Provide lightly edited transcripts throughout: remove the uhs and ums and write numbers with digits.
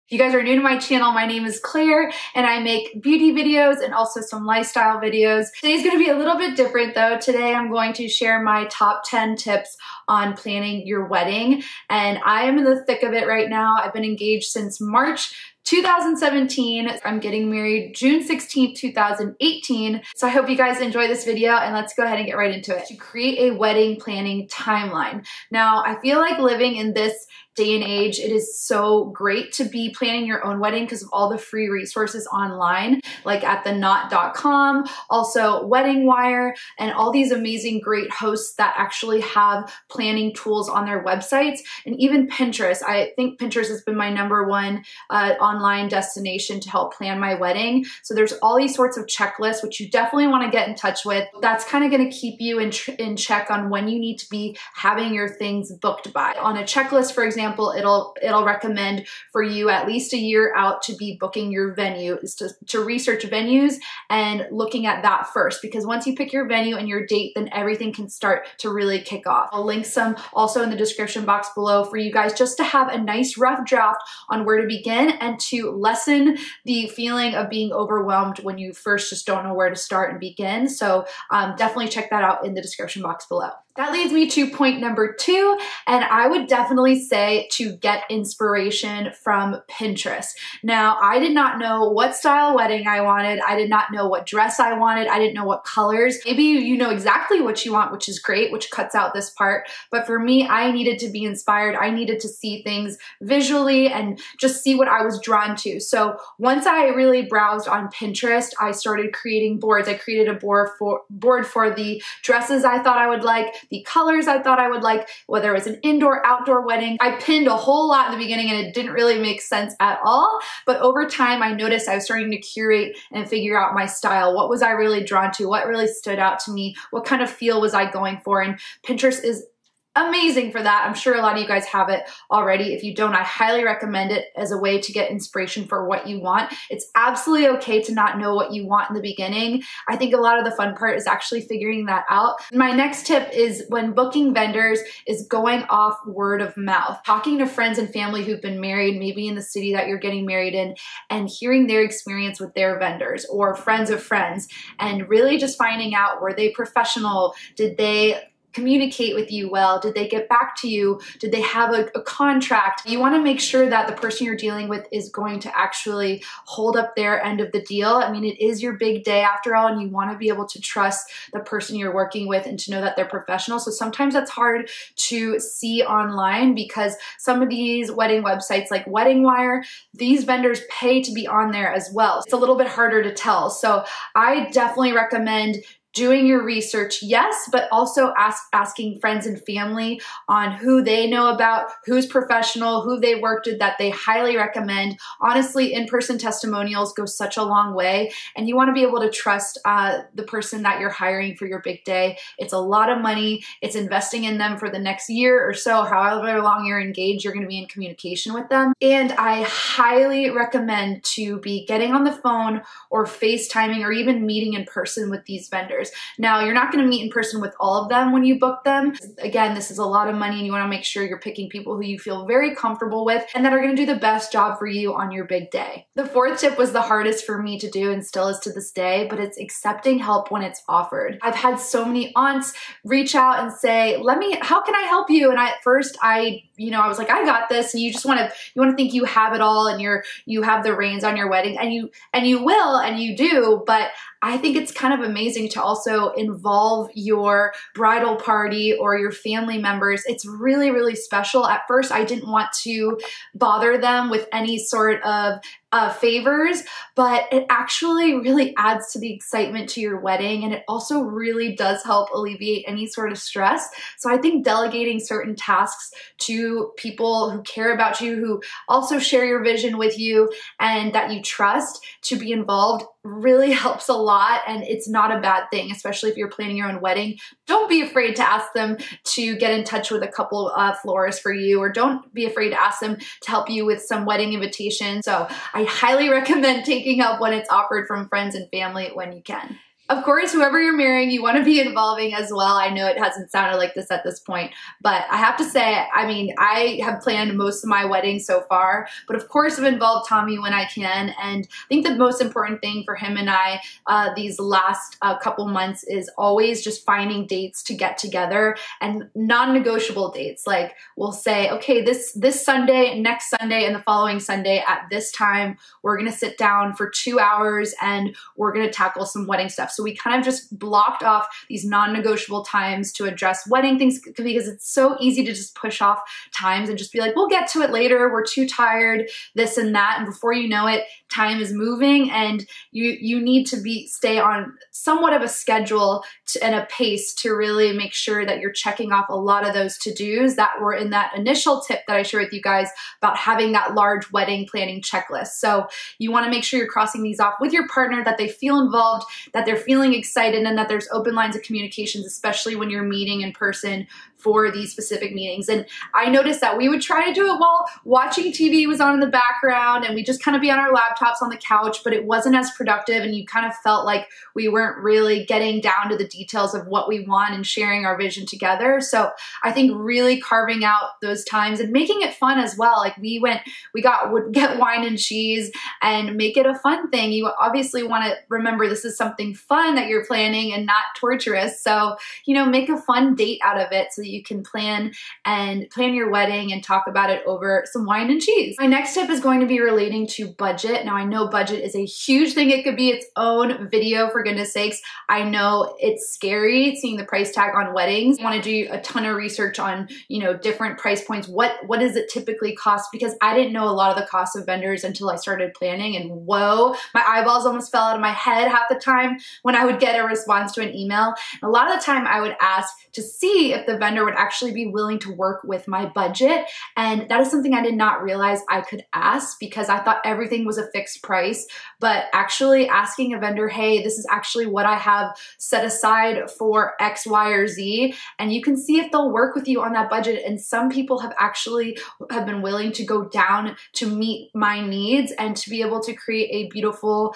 If you guys are new to my channel, my name is Claire and I make beauty videos and also some lifestyle videos. Today's gonna be a little bit different though. Today I'm going to share my top 10 tips on planning your wedding. And I am in the thick of it right now. I've been engaged since March 2017. I'm getting married June 16th, 2018. So I hope you guys enjoy this video and let's go ahead and get right into it. To create a wedding planning timeline. Now, I feel like living in this day and age, it is so great to be planning your own wedding because of all the free resources online, like at theknot.com, also Weddingwire, and all these amazing great hosts that actually have planning tools on their websites, and even Pinterest. I think Pinterest has been my #1 online destination to help plan my wedding. So there's all these sorts of checklists, which you definitely want to get in touch with. That's kind of going to keep you in check on when you need to be having your things booked by. On a checklist, for example, it'll recommend for you at least a year out to be booking your venue, is to research venues and looking at that first, because once you pick your venue and your date, then everything can start to really kick off. I'll link some also in the description box below for you guys just to have a nice rough draft on where to begin and to lessen the feeling of being overwhelmed when you first just don't know where to start and begin. So definitely check that out in the description box below. That leads me to point number 2, and I would definitely say to get inspiration from Pinterest. Now, I did not know what style wedding I wanted. I did not know what dress I wanted. I didn't know what colors. Maybe you know exactly what you want, which is great, which cuts out this part. But for me, I needed to be inspired. I needed to see things visually and just see what I was drawn to. So once I really browsed on Pinterest, I started creating boards. I created a board for the dresses I thought I would like, the colors I thought I would like, whether it was an indoor, outdoor wedding. I pinned a whole lot in the beginning and it didn't really make sense at all. But over time, I noticed I was starting to curate and figure out my style. What was I really drawn to? What really stood out to me? What kind of feel was I going for? And Pinterest is amazing for that. I'm sure a lot of you guys have it already. If you don't, I highly recommend it as a way to get inspiration for what you want. It's absolutely okay to not know what you want in the beginning. I think a lot of the fun part is actually figuring that out. My next tip is when booking vendors is going off word of mouth. Talking to friends and family who've been married, maybe in the city that you're getting married in, and hearing their experience with their vendors or friends of friends, and really just finding out, were they professional? Did they communicate with you well? Did they get back to you? Did they have a contract? You want to make sure that the person you're dealing with is going to actually hold up their end of the deal. I mean, it is your big day after all, and you want to be able to trust the person you're working with and to know that they're professional. So sometimes that's hard to see online because some of these wedding websites like Weddingwire, these vendors pay to be on there as well. It's a little bit harder to tell. So I definitely recommend doing your research, yes, but also asking friends and family on who they know about, who's professional, who they worked with that they highly recommend. Honestly, in-person testimonials go such a long way, and you want to be able to trust the person that you're hiring for your big day. It's a lot of money. It's investing in them for the next year or so, however long you're engaged, you're going to be in communication with them. And I highly recommend to be getting on the phone or FaceTiming or even meeting in person with these vendors. Now, you're not going to meet in person with all of them when you book them. Again, this is a lot of money and you want to make sure you're picking people who you feel very comfortable with and that are going to do the best job for you on your big day. The 4th tip was the hardest for me to do and still is to this day, but it's accepting help when it's offered. I've had so many aunts reach out and say, how can I help you? And at first I was like, I got this. And you just want to think you have it all and you have the reins on your wedding, and you will, and you do, but I think it's kind of amazing to also involve your bridal party or your family members. It's really, really special. At first, I didn't want to bother them with any sort of favors, but it actually really adds to the excitement to your wedding, and it also really does help alleviate any sort of stress. So I think delegating certain tasks to people who care about you, who also share your vision with you, and that you trust to be involved really helps a lot, and it's not a bad thing, especially if you're planning your own wedding. Don't be afraid to ask them to get in touch with a couple florists for you, or don't be afraid to ask them to help you with some wedding invitations. So I highly recommend taking help when it's offered from friends and family when you can. Of course, whoever you're marrying, you want to be involving as well. I know it hasn't sounded like this at this point, but I have to say, I mean, I have planned most of my weddings so far, but of course I've involved Tommy when I can. And I think the most important thing for him and I these last couple months is always just finding dates to get together, and non-negotiable dates. Like we'll say, okay, this Sunday, next Sunday, and the following Sunday at this time, we're going to sit down for 2 hours and we're going to tackle some wedding stuff. So we kind of just blocked off these non-negotiable times to address wedding things, because it's so easy to just push off times and just be like, we'll get to it later, we're too tired, this and that. And before you know it, time is moving, and you need to stay on somewhat of a schedule and a pace to really make sure that you're checking off a lot of those to-dos that were in that initial tip that I shared with you guys about having that large wedding planning checklist. So you want to make sure you're crossing these off with your partner, that they feel involved, that they're feeling excited, and that there's open lines of communications, especially when you're meeting in person for these specific meetings. And I noticed that we would try to do it while watching TV was on in the background, and we just kind of be on our laptops on the couch, but it wasn't as productive, and you kind of felt like we weren't really getting down to the details of what we want and sharing our vision together. So I think really carving out those times and making it fun as well. Like would get wine and cheese and make it a fun thing. You obviously want to remember this is something fun that you're planning and not torturous. So, you know, make a fun date out of it so that you can plan your wedding and talk about it over some wine and cheese. My next tip is going to be relating to budget. Now I know budget is a huge thing. It could be its own video, for goodness sakes. I know it's scary seeing the price tag on weddings. You want to do a ton of research on, you know, different price points. What does it typically cost? Because I didn't know a lot of the cost of vendors until I started planning, and whoa, my eyeballs almost fell out of my head half the time when I would get a response to an email. And a lot of the time I would ask to see if the vendor would actually be willing to work with my budget. And that is something I did not realize I could ask, because I thought everything was a fixed price. But actually asking a vendor, hey, this is actually what I have set aside for X, Y, or Z, and you can see if they'll work with you on that budget. And some people have been willing to go down to meet my needs and to be able to create a beautiful,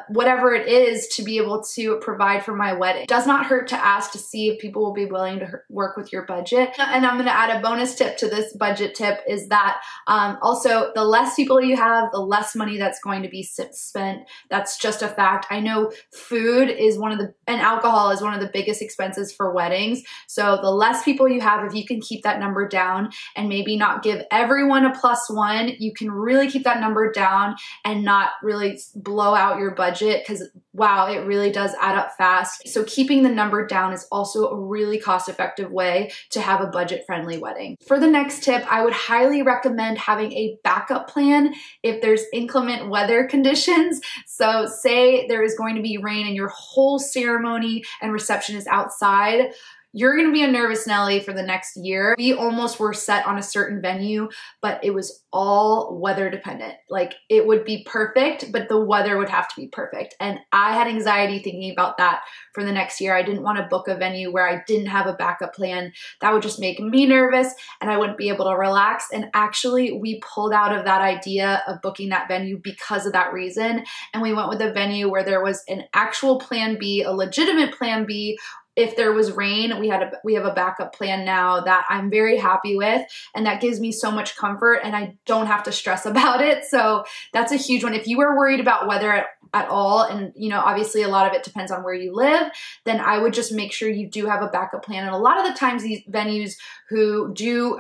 whatever it is, to be able to provide for my wedding. It does not hurt to ask to see if people will be willing to work with your budget. And I'm going to add a bonus tip to this budget tip, is that also the less people you have, the less money that's going to be spent. That's just a fact. I know food is and alcohol is one of the biggest expenses for weddings. So the less people you have, if you can keep that number down and maybe not give everyone a +1, you can really keep that number down and not really blow out your budget, because wow, it really does add up fast. So keeping the number down is also a really cost-effective way to have a budget-friendly wedding. For the next tip, I would highly recommend having a backup plan if there's inclement weather conditions. So say there is going to be rain and your whole ceremony and reception is outside, you're gonna be a nervous Nelly for the next year. We almost were set on a certain venue, but it was all weather dependent. Like it would be perfect, but the weather would have to be perfect. And I had anxiety thinking about that for the next year. I didn't want to book a venue where I didn't have a backup plan. That would just make me nervous and I wouldn't be able to relax. And actually we pulled out of that idea of booking that venue because of that reason. And we went with a venue where there was an actual plan B, a legitimate plan B. If there was rain, we have a backup plan now that I'm very happy with, and that gives me so much comfort and I don't have to stress about it. So that's a huge one. If you are worried about weather at all, and you know, obviously a lot of it depends on where you live, then I would just make sure you do have a backup plan. And a lot of the times these venues who do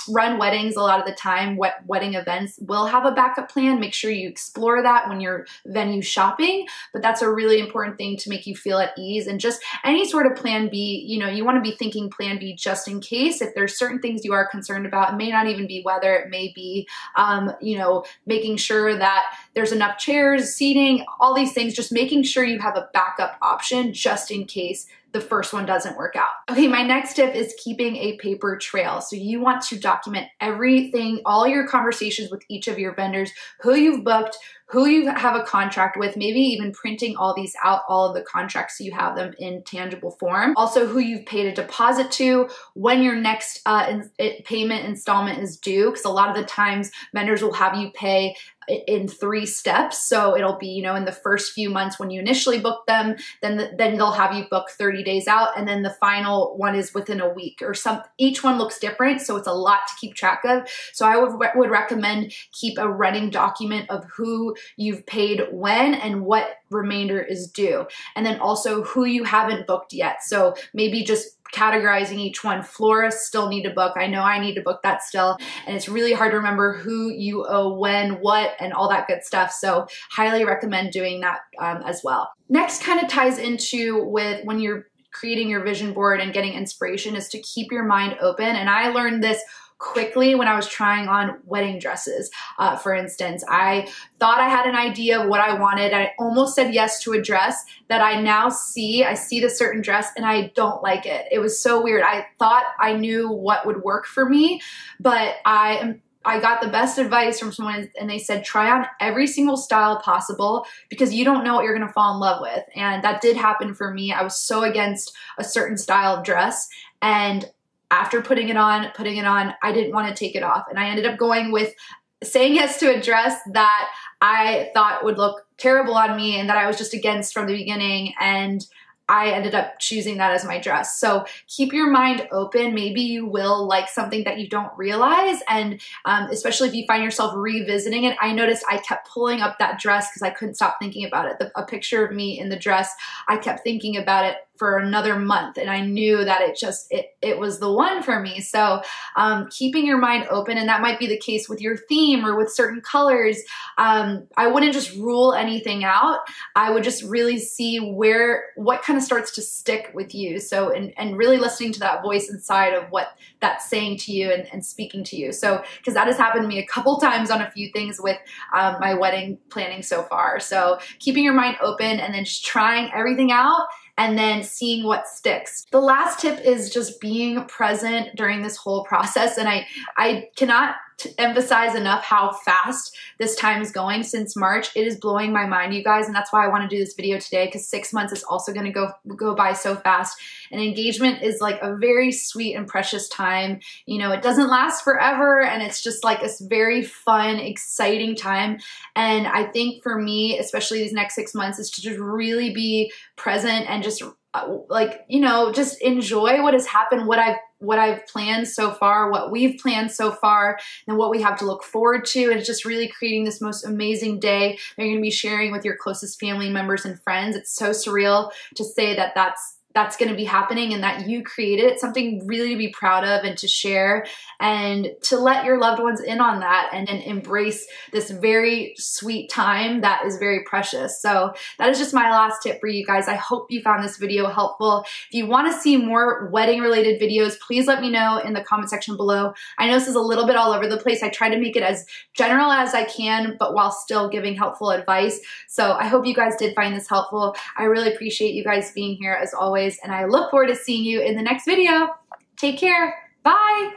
run weddings, a lot of the time wedding events will have a backup plan. Make sure you explore that when you're venue shopping, but that's a really important thing to make you feel at ease. And just any sort of plan B, you know, you want to be thinking plan B just in case. If there's certain things you are concerned about, it may not even be weather, it may be, you know, making sure that there's enough chairs, seating, all these things, just making sure you have a backup option just in case the first one doesn't work out. Okay, my next tip is keeping a paper trail. So you want to document everything, all your conversations with each of your vendors, who you've booked, who you have a contract with, maybe even printing all these out, all of the contracts so you have them in tangible form. Also who you've paid a deposit to, when your next payment installment is due, because a lot of the times vendors will have you pay in 3 steps. So it'll be, you know, in the first few months when you initially book them, then they'll have you book 30 days out. And then the final one is within a week or something. Each one looks different. So it's a lot to keep track of. So I would recommend keep a running document of who you've paid when and what remainder is due. And then also who you haven't booked yet. So maybe just categorizing each one. Florists still need to book. I know I need to book that still. And it's really hard to remember who you owe when, what, and all that good stuff. So highly recommend doing that as well. Next kind of ties into with when you're creating your vision board and getting inspiration is to keep your mind open. And I learned this quickly when I was trying on wedding dresses. For instance, I thought I had an idea of what I wanted. I almost said yes to a dress that I now see. I see the certain dress and I don't like it. It was so weird. I thought I knew what would work for me, but I got the best advice from someone and they said, try on every single style possible because you don't know what you're going to fall in love with. And that did happen for me. I was so against a certain style of dress, and after putting it on, I didn't want to take it off. And I ended up going with saying yes to a dress that I thought would look terrible on me and that I was just against from the beginning. And I ended up choosing that as my dress. So keep your mind open. Maybe you will like something that you don't realize. And especially if you find yourself revisiting it. I noticed I kept pulling up that dress because I couldn't stop thinking about it. A picture of me in the dress, I kept thinking about it for another month, and I knew that it was the one for me. So keeping your mind open, and that might be the case with your theme or with certain colors. I wouldn't just rule anything out. I would just really see what kind of starts to stick with you. So and really listening to that voice inside of what that's saying to you and speaking to you. So because that has happened to me a couple times on a few things with my wedding planning so far. So keeping your mind open and then just trying everything out and then seeing what sticks. The last tip is just being present during this whole process. And I cannot emphasize enough how fast this time is going since March. It is blowing my mind, you guys, and that's why I want to do this video today, because 6 months is also going to go by so fast. And engagement is like a very sweet and precious time. You know, it doesn't last forever, and it's just like this very fun, exciting time. And I think for me, especially these next 6 months, is to just really be present and just like, you know, just enjoy what has happened, what I've planned so far, what we've planned so far, and what we have to look forward to. And it's just really creating this most amazing day that you're going to be sharing with your closest family members and friends. It's so surreal to say that that's going to be happening and that you created it. Something really to be proud of and to share and to let your loved ones in on that and embrace this very sweet time that is very precious. So that is just my last tip for you guys. I hope you found this video helpful. If you want to see more wedding related videos, please let me know in the comment section below. I know this is a little bit all over the place. I try to make it as general as I can, but while still giving helpful advice. So I hope you guys did find this helpful. I really appreciate you guys being here as always. And I look forward to seeing you in the next video. Take care. Bye.